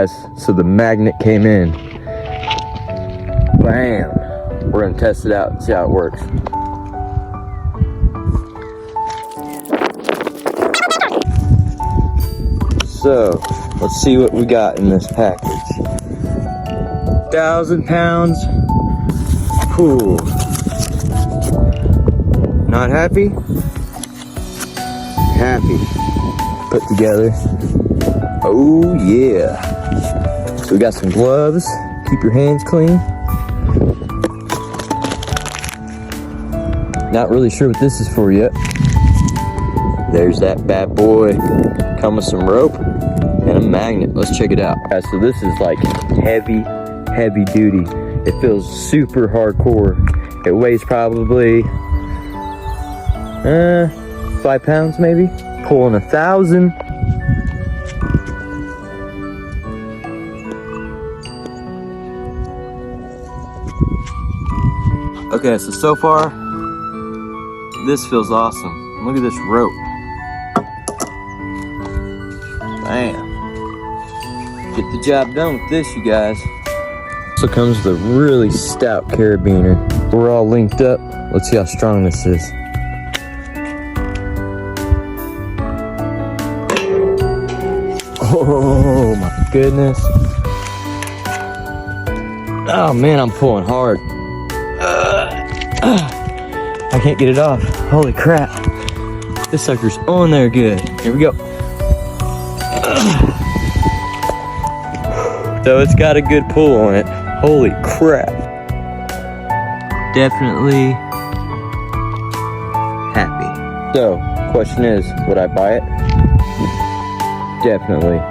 So the magnet came in. Bam! We're gonna test it out and see how it works. So, let's see what we got in this package. 1,000 pounds. Cool. Not happy? Happy. Put together. Oh yeah. So we got some gloves. Keep your hands clean. Not really sure what this is for yet. There's that bad boy. Come with some rope and a magnet. Let's check it out. So this is like heavy duty. It feels super hardcore. It weighs probably 5 pounds maybe. Pulling 1,000. Okay, so far, this feels awesome. Look at this rope. Bam. Get the job done with this, you guys. So comes the really stout carabiner. We're all linked up. Let's see how strong this is. Oh my goodness. Oh man, I'm pulling hard. I can't get it off. Holy crap. This sucker's on there good. Here we go. So it's got a good pull on it. Holy crap. Definitely happy. So, question is, would I buy it? Definitely.